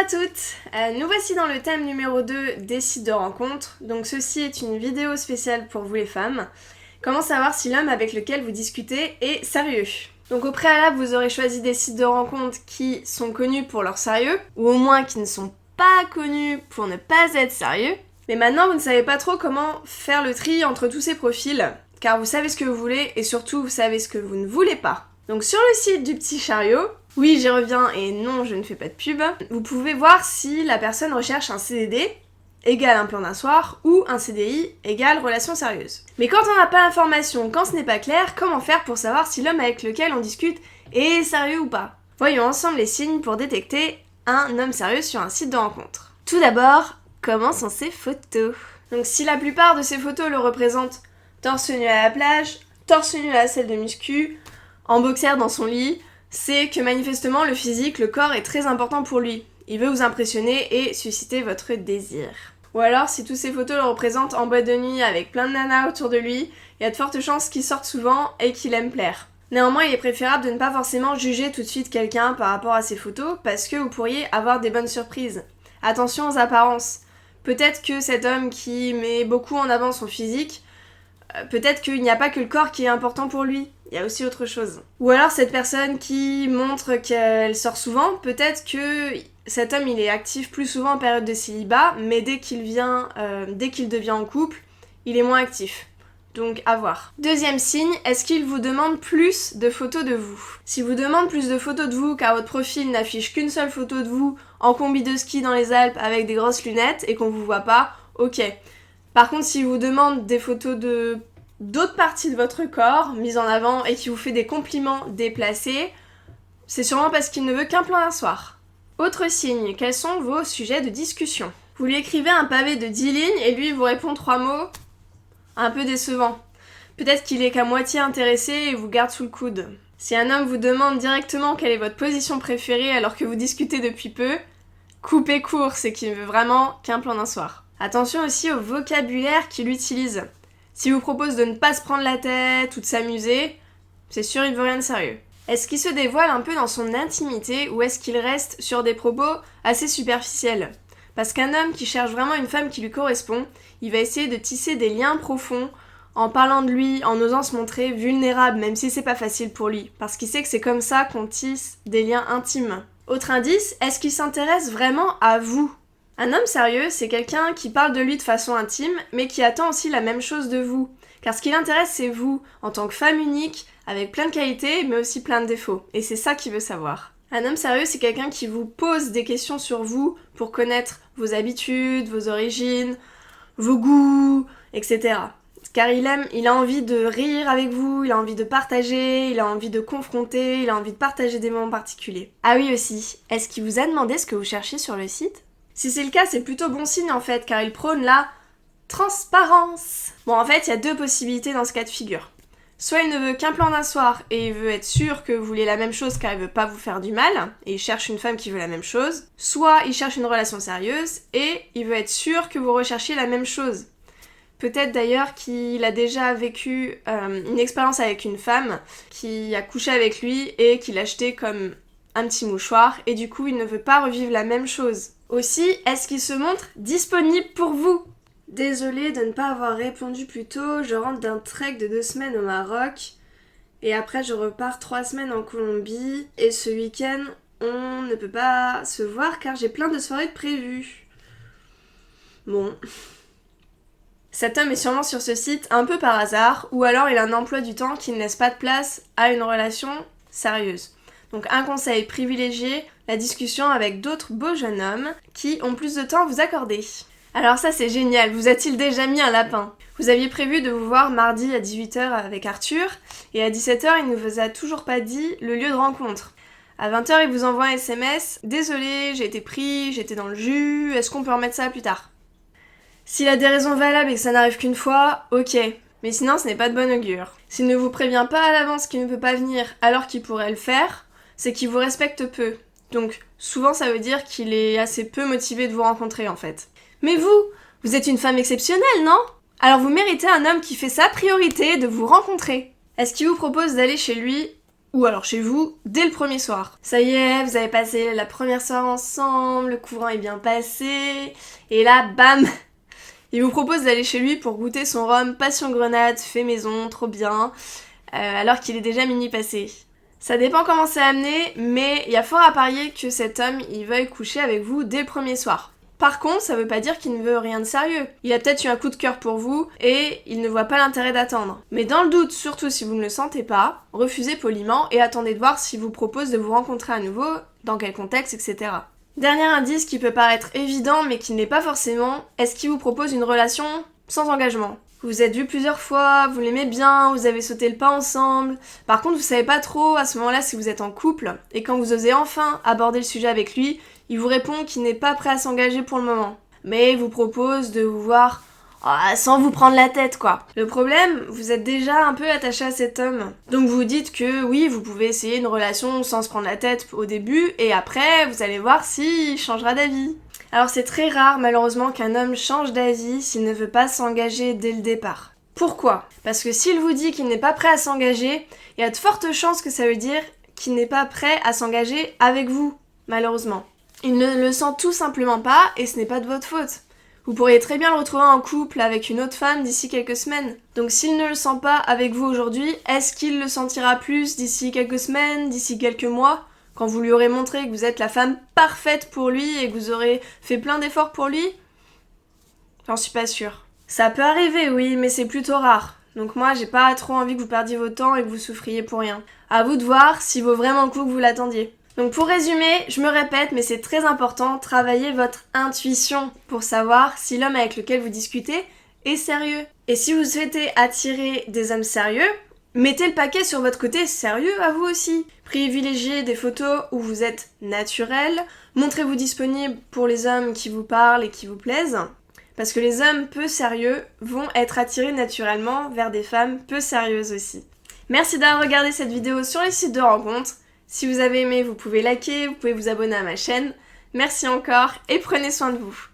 toutes, nous voici dans le thème numéro 2 des sites de rencontres. Donc ceci est une vidéo spéciale pour vous les femmes. Comment savoir si l'homme avec lequel vous discutez est sérieux? Donc au préalable, vous aurez choisi des sites de rencontres qui sont connus pour leur sérieux, ou au moins qui ne sont pas connus pour ne pas être sérieux. Mais maintenant, vous ne savez pas trop comment faire le tri entre tous ces profils, car vous savez ce que vous voulez et surtout vous savez ce que vous ne voulez pas. Donc sur le site du petit chariot, oui j'y reviens et non je ne fais pas de pub, vous pouvez voir si la personne recherche un CDD égale un plan d'un soir ou un CDI égale relation sérieuse. Mais quand on n'a pas l'information, quand ce n'est pas clair, comment faire pour savoir si l'homme avec lequel on discute est sérieux ou pas? Voyons ensemble les signes pour détecter un homme sérieux sur un site de rencontre. Tout d'abord, comment sont ses photos? Donc si la plupart de ces photos le représentent torse nu à la plage, torse nu à la salle de muscu, en boxer dans son lit, c'est que manifestement le physique, le corps est très important pour lui. Il veut vous impressionner et susciter votre désir. Ou alors, si toutes ces photos le représentent en boîte de nuit avec plein de nanas autour de lui, il y a de fortes chances qu'il sorte souvent et qu'il aime plaire. Néanmoins, il est préférable de ne pas forcément juger tout de suite quelqu'un par rapport à ses photos parce que vous pourriez avoir des bonnes surprises. Attention aux apparences. Peut-être que cet homme qui met beaucoup en avant son physique, peut-être qu'il n'y a pas que le corps qui est important pour lui. Il y a aussi autre chose. Ou alors cette personne qui montre qu'elle sort souvent, peut-être que cet homme il est actif plus souvent en période de célibat, mais dès qu'il devient en couple, il est moins actif. Donc à voir. Deuxième signe, est-ce qu'il vous demande plus de photos de vous? S'il vous demande plus de photos de vous car votre profil n'affiche qu'une seule photo de vous en combi de ski dans les Alpes avec des grosses lunettes et qu'on vous voit pas, ok. Par contre, s'il vous demande des photos d'autres parties de votre corps mises en avant et qui vous fait des compliments déplacés, c'est sûrement parce qu'il ne veut qu'un plan d'un soir. Autre signe, quels sont vos sujets de discussion? Vous lui écrivez un pavé de 10 lignes et lui il vous répond 3 mots un peu décevant. Peut-être qu'il est qu'à moitié intéressé et vous garde sous le coude. Si un homme vous demande directement quelle est votre position préférée alors que vous discutez depuis peu, coupez court, c'est qu'il ne veut vraiment qu'un plan d'un soir. Attention aussi au vocabulaire qu'il utilise. S'il vous propose de ne pas se prendre la tête ou de s'amuser, c'est sûr il veut rien de sérieux. Est-ce qu'il se dévoile un peu dans son intimité ou est-ce qu'il reste sur des propos assez superficiels? Parce qu'un homme qui cherche vraiment une femme qui lui correspond, il va essayer de tisser des liens profonds en parlant de lui, en osant se montrer vulnérable, même si c'est pas facile pour lui. Parce qu'il sait que c'est comme ça qu'on tisse des liens intimes. Autre indice, est-ce qu'il s'intéresse vraiment à vous? Un homme sérieux, c'est quelqu'un qui parle de lui de façon intime, mais qui attend aussi la même chose de vous. Car ce qui l'intéresse, c'est vous, en tant que femme unique, avec plein de qualités, mais aussi plein de défauts. Et c'est ça qu'il veut savoir. Un homme sérieux, c'est quelqu'un qui vous pose des questions sur vous pour connaître vos habitudes, vos origines, vos goûts, etc. Car il a envie de rire avec vous, il a envie de partager, il a envie de confronter, il a envie de partager des moments particuliers. Ah oui aussi, est-ce qu'il vous a demandé ce que vous cherchez sur le site? Si c'est le cas, c'est plutôt bon signe en fait, car il prône la transparence. Bon, en fait, il y a deux possibilités dans ce cas de figure. Soit il ne veut qu'un plan d'un soir et il veut être sûr que vous voulez la même chose car il veut pas vous faire du mal et il cherche une femme qui veut la même chose. Soit il cherche une relation sérieuse et il veut être sûr que vous recherchiez la même chose. Peut-être d'ailleurs qu'il a déjà vécu une expérience avec une femme qui a couché avec lui et qu'il l'a acheté comme un petit mouchoir et du coup il ne veut pas revivre la même chose. Aussi, est-ce qu'il se montre disponible pour vous? Désolée de ne pas avoir répondu plus tôt, je rentre d'un trek de 2 semaines au Maroc et après je repars 3 semaines en Colombie et ce week-end on ne peut pas se voir car j'ai plein de soirées de prévues. Bon. Cet homme est sûrement sur ce site un peu par hasard ou alors il a un emploi du temps qui ne laisse pas de place à une relation sérieuse. Donc un conseil, privilégiez la discussion avec d'autres beaux jeunes hommes qui ont plus de temps à vous accorder. Alors ça c'est génial, vous a-t-il déjà mis un lapin? Vous aviez prévu de vous voir mardi à 18h avec Arthur, et à 17h il ne vous a toujours pas dit le lieu de rencontre. À 20h il vous envoie un SMS, désolé, j'ai été pris, j'étais dans le jus, est-ce qu'on peut remettre ça plus tard? S'il a des raisons valables et que ça n'arrive qu'une fois, ok, mais sinon ce n'est pas de bon augure. S'il ne vous prévient pas à l'avance qu'il ne peut pas venir alors qu'il pourrait le faire, c'est qu'il vous respecte peu. Donc souvent ça veut dire qu'il est assez peu motivé de vous rencontrer en fait. Mais vous êtes une femme exceptionnelle, non? Alors vous méritez un homme qui fait sa priorité de vous rencontrer. Est-ce qu'il vous propose d'aller chez lui ou alors chez vous, dès le premier soir. Ça y est, vous avez passé la première soirée ensemble, le courant est bien passé, et là, bam, il vous propose d'aller chez lui pour goûter son rhum passion grenade fait maison, trop bien, alors qu'il est déjà minuit passé. Ça dépend comment c'est amené, mais il y a fort à parier que cet homme, il veuille coucher avec vous dès le premier soir. Par contre, ça veut pas dire qu'il ne veut rien de sérieux. Il a peut-être eu un coup de cœur pour vous et il ne voit pas l'intérêt d'attendre. Mais dans le doute, surtout si vous ne le sentez pas, refusez poliment et attendez de voir s'il vous propose de vous rencontrer à nouveau, dans quel contexte, etc. Dernier indice qui peut paraître évident mais qui ne l'est pas forcément, est-ce qu'il vous propose une relation sans engagement ? Vous vous êtes vus plusieurs fois, vous l'aimez bien, vous avez sauté le pas ensemble. Par contre, vous savez pas trop à ce moment-là si vous êtes en couple, et quand vous osez enfin aborder le sujet avec lui, il vous répond qu'il n'est pas prêt à s'engager pour le moment. Mais il vous propose de vous voir sans vous prendre la tête, quoi. Le problème, vous êtes déjà un peu attaché à cet homme. Donc vous dites que oui, vous pouvez essayer une relation sans se prendre la tête au début, et après, vous allez voir s'il changera d'avis. Alors c'est très rare malheureusement qu'un homme change d'avis s'il ne veut pas s'engager dès le départ. Pourquoi ? Parce que s'il vous dit qu'il n'est pas prêt à s'engager, il y a de fortes chances que ça veut dire qu'il n'est pas prêt à s'engager avec vous, malheureusement. Il ne le sent tout simplement pas et ce n'est pas de votre faute. Vous pourriez très bien le retrouver en couple avec une autre femme d'ici quelques semaines. Donc s'il ne le sent pas avec vous aujourd'hui, est-ce qu'il le sentira plus d'ici quelques semaines, d'ici quelques mois ? Quand vous lui aurez montré que vous êtes la femme parfaite pour lui et que vous aurez fait plein d'efforts pour lui ? J'en suis pas sûre. Ça peut arriver, oui, mais c'est plutôt rare. Donc moi, j'ai pas trop envie que vous perdiez votre temps et que vous souffriez pour rien. À vous de voir s'il vaut vraiment le coup que vous l'attendiez. Donc pour résumer, je me répète, mais c'est très important, travaillez votre intuition pour savoir si l'homme avec lequel vous discutez est sérieux. Et si vous souhaitez attirer des hommes sérieux, mettez le paquet sur votre côté sérieux à vous aussi. Privilégiez des photos où vous êtes naturel. Montrez-vous disponible pour les hommes qui vous parlent et qui vous plaisent. Parce que les hommes peu sérieux vont être attirés naturellement vers des femmes peu sérieuses aussi. Merci d'avoir regardé cette vidéo sur les sites de rencontres. Si vous avez aimé, vous pouvez liker, vous pouvez vous abonner à ma chaîne. Merci encore et prenez soin de vous.